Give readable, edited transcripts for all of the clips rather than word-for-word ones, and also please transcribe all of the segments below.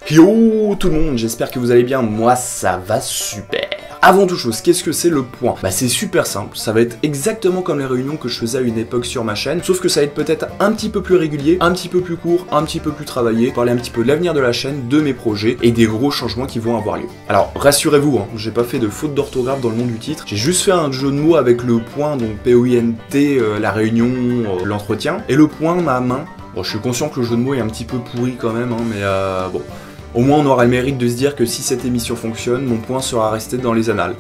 Yo tout le monde, j'espère que vous allez bien, moi ça va super. Avant toute chose, qu'est-ce que c'est le point? Bah c'est super simple, ça va être exactement comme les réunions que je faisais à une époque sur ma chaîne, sauf que ça va être peut-être un petit peu plus régulier, un petit peu plus court, un petit peu plus travaillé, parler un petit peu de l'avenir de la chaîne, de mes projets et des gros changements qui vont avoir lieu. Alors rassurez-vous, j'ai pas fait de faute d'orthographe dans le nom du titre, j'ai juste fait un jeu de mots avec le point, donc P-O-I-N-T, la réunion, l'entretien, et le point, ma main. Bon, je suis conscient que le jeu de mots est un petit peu pourri quand même, mais bon. Au moins on aura le mérite de se dire que si cette émission fonctionne, mon point sera resté dans les annales.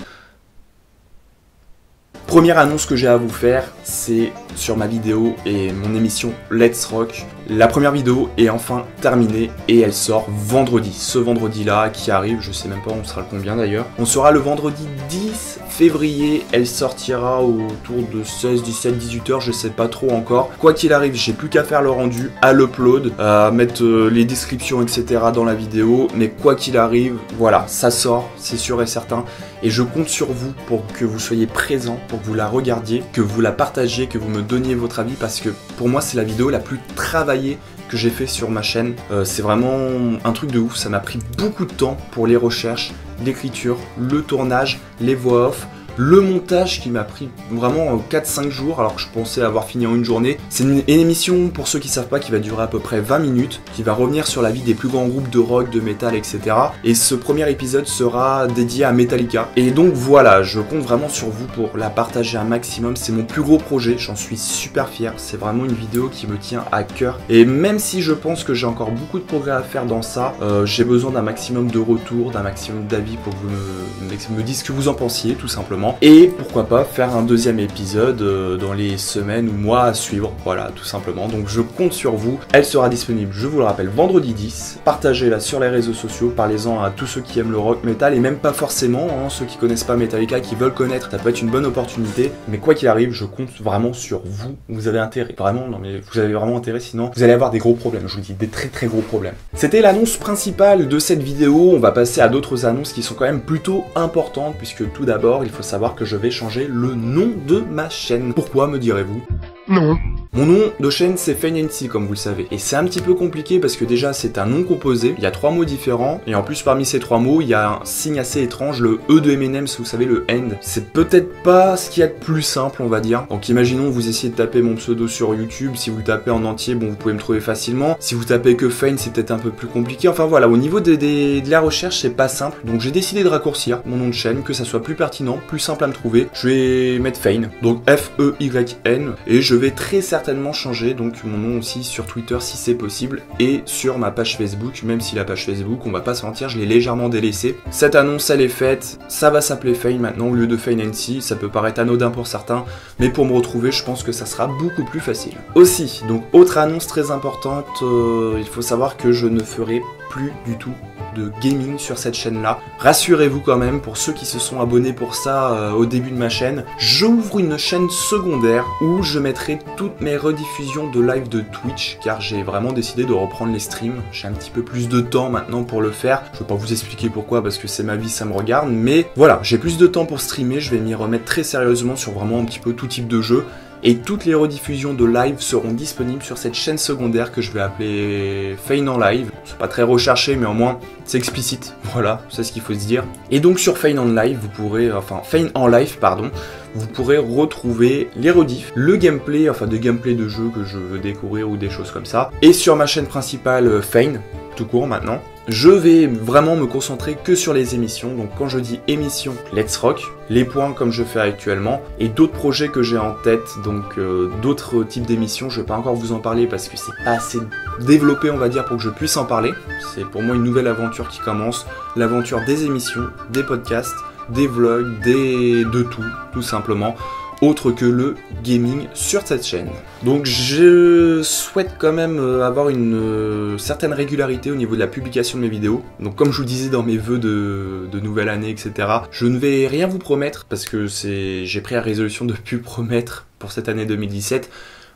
Première annonce que j'ai à vous faire, c'est sur ma vidéo et mon émission Let's Rock. La première vidéo est enfin terminée et elle sort vendredi. Ce vendredi-là qui arrive, je sais même pas on sera le combien d'ailleurs. On sera le vendredi 10 février, elle sortira autour de 16, 17, 18 heures, je sais pas trop encore. Quoi qu'il arrive, j'ai plus qu'à faire le rendu, à l'upload, à mettre les descriptions, etc. dans la vidéo. Mais quoi qu'il arrive, voilà, ça sort, c'est sûr et certain. Et je compte sur vous pour que vous soyez présents, pour que vous la regardiez, que vous la partagiez, que vous me donniez votre avis, parce que pour moi c'est la vidéo la plus travaillée que j'ai fait sur ma chaîne. C'est vraiment un truc de ouf, ça m'a pris beaucoup de temps pour les recherches, l'écriture, le tournage, les voix off, le montage qui m'a pris vraiment 4-5 jours alors que je pensais avoir fini en une journée. C'est une émission, pour ceux qui savent pas, qui va durer à peu près 20 minutes, qui va revenir sur la vie des plus grands groupes de rock, de métal, etc. Et ce premier épisode sera dédié à Metallica. Et donc voilà, je compte vraiment sur vous pour la partager un maximum. C'est mon plus gros projet, j'en suis super fier. C'est vraiment une vidéo qui me tient à cœur. Et même si je pense que j'ai encore beaucoup de progrès à faire dans ça, j'ai besoin d'un maximum de retours, d'un maximum d'avis pour que vous me dites ce que vous en pensiez, tout simplement. Et pourquoi pas faire un deuxième épisode dans les semaines ou mois à suivre, voilà, tout simplement. Donc je compte sur vous, elle sera disponible, je vous le rappelle, vendredi 10. Partagez-la sur les réseaux sociaux, parlez-en à tous ceux qui aiment le rock metal, et même pas forcément, ceux qui connaissent pas Metallica, qui veulent connaître, ça peut être une bonne opportunité. Mais quoi qu'il arrive, je compte vraiment sur vous, vous avez intérêt, vraiment, non mais vous avez vraiment intérêt, sinon vous allez avoir des gros problèmes, je vous dis, des très très gros problèmes. C'était l'annonce principale de cette vidéo, on va passer à d'autres annonces qui sont quand même plutôt importantes, puisque tout d'abord, il faut savoir que je vais changer le nom de ma chaîne. Pourquoi, me direz-vous? Non. Mon nom de chaîne c'est FeignNC comme vous le savez. Et c'est un petit peu compliqué parce que déjà c'est un nom composé, il y a 3 mots différents, et en plus parmi ces 3 mots il y a un signe assez étrange, le E de M&M's, vous savez, le end. C'est peut-être pas ce qu'il y a de plus simple, on va dire. Donc imaginons vous essayez de taper mon pseudo sur YouTube, si vous le tapez en entier, bon vous pouvez me trouver facilement. Si vous tapez que Feign, c'est peut-être un peu plus compliqué. Enfin voilà, au niveau de la recherche c'est pas simple, donc j'ai décidé de raccourcir mon nom de chaîne, que ça soit plus pertinent, plus simple à me trouver. Je vais mettre Feign, donc F-E-Y-N, et je vais très certainement changer donc mon nom aussi sur Twitter si c'est possible, et sur ma page Facebook, même si la page Facebook, on va pas se mentir, je l'ai légèrement délaissée. Cette annonce elle est faite, ça va s'appeler Feign maintenant au lieu de FeignNC. Ça peut paraître anodin pour certains, mais pour me retrouver je pense que ça sera beaucoup plus facile. Aussi, donc autre annonce très importante, il faut savoir que je ne ferai plus du tout de gaming sur cette chaîne là. Rassurez-vous quand même, pour ceux qui se sont abonnés pour ça au début de ma chaîne, j'ouvre une chaîne secondaire où je mettrai toutes mes rediffusions de live de Twitch, car j'ai vraiment décidé de reprendre les streams. J'ai un petit peu plus de temps maintenant pour le faire. Je vais pas vous expliquer pourquoi parce que c'est ma vie, ça me regarde, mais voilà, j'ai plus de temps pour streamer, je vais m'y remettre très sérieusement sur vraiment un petit peu tout type de jeu. Et toutes les rediffusions de live seront disponibles sur cette chaîne secondaire que je vais appeler Feign en live. C'est pas très recherché, mais au moins c'est explicite. Voilà, c'est ce qu'il faut se dire. Et donc sur Feign en live, vous pourrez, Feign en live, pardon, vous pourrez retrouver les rediffs, le gameplay, des gameplays de jeux que je veux découvrir ou des choses comme ça. Et sur ma chaîne principale Feign, tout court maintenant, je vais vraiment me concentrer que sur les émissions. Donc quand je dis émission, Let's Rock, les points comme je fais actuellement, et d'autres projets que j'ai en tête, donc d'autres types d'émissions. Je vais pas encore vous en parler parce que c'est pas assez développé, on va dire, pour que je puisse en parler. C'est pour moi une nouvelle aventure qui commence, l'aventure des émissions, des podcasts, des vlogs, de tout simplement, autre que le gaming sur cette chaîne. Donc je souhaite quand même avoir une certaine régularité au niveau de la publication de mes vidéos. Donc comme je vous disais dans mes vœux de nouvelle année, etc., je ne vais rien vous promettre parce que j'ai pris la résolution de ne plus promettre pour cette année 2017.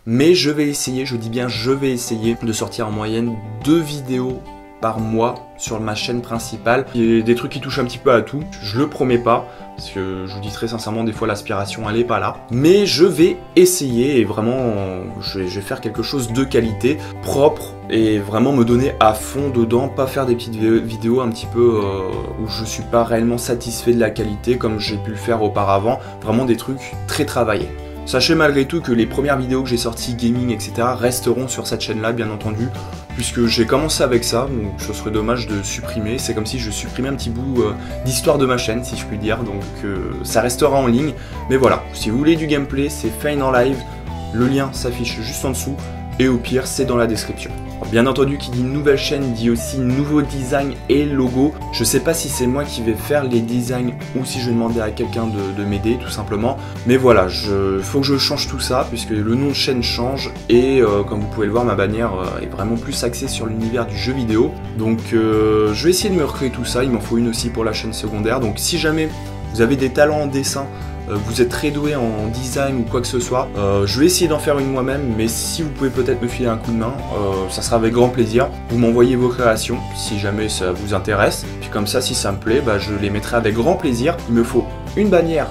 Mais je vais essayer, je dis bien je vais essayer de sortir en moyenne 2 vidéos par mois sur ma chaîne principale. Il y a des trucs qui touchent un petit peu à tout, je le promets pas, parce que je vous dis très sincèrement, des fois l'aspiration elle est pas là. Mais je vais essayer et vraiment, je vais faire quelque chose de qualité, propre, et vraiment me donner à fond dedans, pas faire des petites vidéos un petit peu où je suis pas réellement satisfait de la qualité comme j'ai pu le faire auparavant, vraiment des trucs très travaillés. Sachez malgré tout que les premières vidéos que j'ai sorties gaming etc resteront sur cette chaîne là bien entendu, puisque j'ai commencé avec ça, donc ce serait dommage de supprimer, c'est comme si je supprimais un petit bout d'histoire de ma chaîne si je puis dire, donc ça restera en ligne. Mais voilà, si vous voulez du gameplay, c'est Fane en live, le lien s'affiche juste en dessous, et au pire c'est dans la description. Bien entendu, qui dit nouvelle chaîne dit aussi nouveau design et logo. Je sais pas si c'est moi qui vais faire les designs ou si je vais demander à quelqu'un de m'aider tout simplement. Mais voilà, faut que je change tout ça puisque le nom de chaîne change et comme vous pouvez le voir, ma bannière est vraiment plus axée sur l'univers du jeu vidéo. Donc je vais essayer de me recréer tout ça, il m'en faut une aussi pour la chaîne secondaire. Donc si jamais vous avez des talents en dessin, vous êtes très doué en design ou quoi que ce soit, je vais essayer d'en faire une moi-même, mais si vous pouvez peut-être me filer un coup de main, ça sera avec grand plaisir. Vous m'envoyez vos créations si jamais ça vous intéresse, puis comme ça si ça me plaît, je les mettrai avec grand plaisir. Il me faut une bannière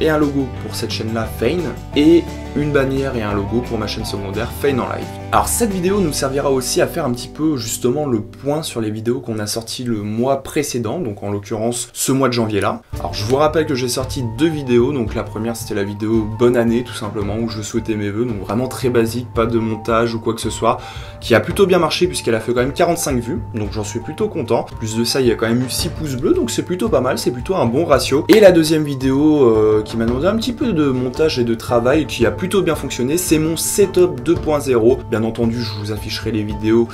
et un logo pour cette chaîne là, Fane, et une bannière et un logo pour ma chaîne secondaire, Fane en live. Alors cette vidéo nous servira aussi à faire un petit peu justement le point sur les vidéos qu'on a sorties le mois précédent, donc en l'occurrence ce mois de janvier là. Alors je vous rappelle que j'ai sorti 2 vidéos, donc la première c'était la vidéo bonne année tout simplement, où je souhaitais mes vœux, donc vraiment très basique, pas de montage ou quoi que ce soit, qui a plutôt bien marché puisqu'elle a fait quand même 45 vues, donc j'en suis plutôt content. Plus de ça, il y a quand même eu 6 pouces bleus, donc c'est plutôt pas mal, c'est plutôt un bon ratio. Et la deuxième vidéo qui m'a demandé un petit peu de montage et de travail, qui a plutôt bien fonctionné, c'est mon setup 2.0. Bien entendu, je vous afficherai les vidéos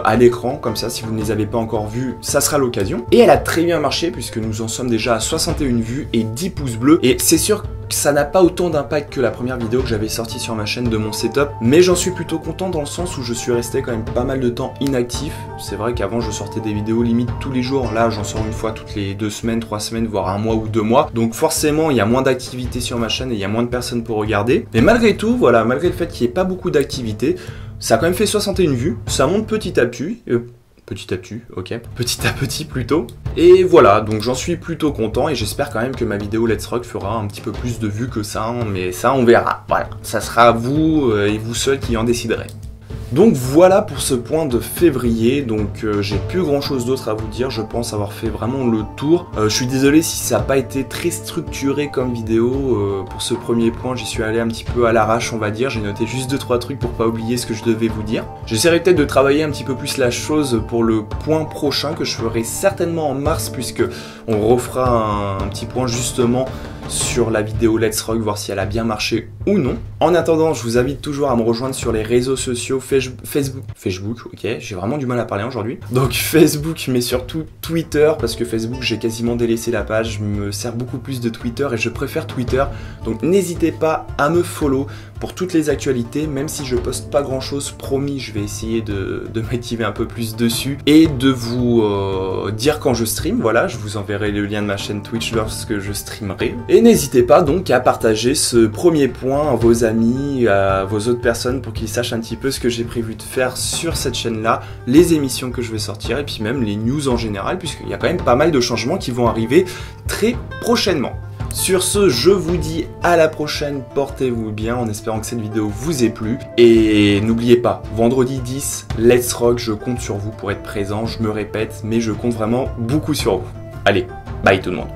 à l'écran, comme ça si vous ne les avez pas encore vues, ça sera l'occasion. Et elle a très bien marché puisque nous en sommes déjà à 61 vues et 10 pouces bleus. Et c'est sûr que ça n'a pas autant d'impact que la première vidéo que j'avais sortie sur ma chaîne de mon setup, mais j'en suis plutôt content dans le sens où je suis resté quand même pas mal de temps inactif. C'est vrai qu'avant je sortais des vidéos limite tous les jours, là j'en sors une fois toutes les 2 semaines, 3 semaines, voire un mois ou 2 mois, donc forcément il y a moins d'activité sur ma chaîne et il y a moins de personnes pour regarder. Mais malgré tout, voilà, malgré le fait qu'il n'y ait pas beaucoup d'activité, ça a quand même fait 61 vues, ça monte petit à petit. Petit à petit plutôt. Et voilà, donc j'en suis plutôt content et j'espère quand même que ma vidéo Let's Rock fera un petit peu plus de vues que ça, hein, mais ça on verra. Voilà, ça sera vous et vous seuls qui en déciderez. Donc voilà pour ce point de février, donc j'ai plus grand chose d'autre à vous dire, je pense avoir fait vraiment le tour. Je suis désolé si ça n'a pas été très structuré comme vidéo, pour ce premier point j'y suis allé un petit peu à l'arrache on va dire, j'ai noté juste 2-3 trucs pour pas oublier ce que je devais vous dire. J'essaierai peut-être de travailler un petit peu plus la chose pour le point prochain que je ferai certainement en mars, puisque on refera un petit point justement sur la vidéo Let's Rock, voir si elle a bien marché ou non. En attendant, je vous invite toujours à me rejoindre sur les réseaux sociaux, Facebook, ok, j'ai vraiment du mal à parler aujourd'hui. Donc Facebook, mais surtout Twitter, parce que Facebook, j'ai quasiment délaissé la page, je me sers beaucoup plus de Twitter et je préfère Twitter. Donc n'hésitez pas à me follow pour toutes les actualités, même si je poste pas grand chose, promis, je vais essayer de m'activer un peu plus dessus et de vous dire quand je stream. Voilà, je vous enverrai le lien de ma chaîne Twitch lorsque je streamerai. Et n'hésitez pas donc à partager ce premier point à vos amis, à vos autres personnes pour qu'ils sachent un petit peu ce que j'ai prévu de faire sur cette chaîne-là, les émissions que je vais sortir et puis même les news en général, puisqu'il y a quand même pas mal de changements qui vont arriver très prochainement. Sur ce, je vous dis à la prochaine, portez-vous bien en espérant que cette vidéo vous ait plu. Et n'oubliez pas, vendredi 10, Let's Rock, je compte sur vous pour être présent, je me répète, mais je compte vraiment beaucoup sur vous. Allez, bye tout le monde.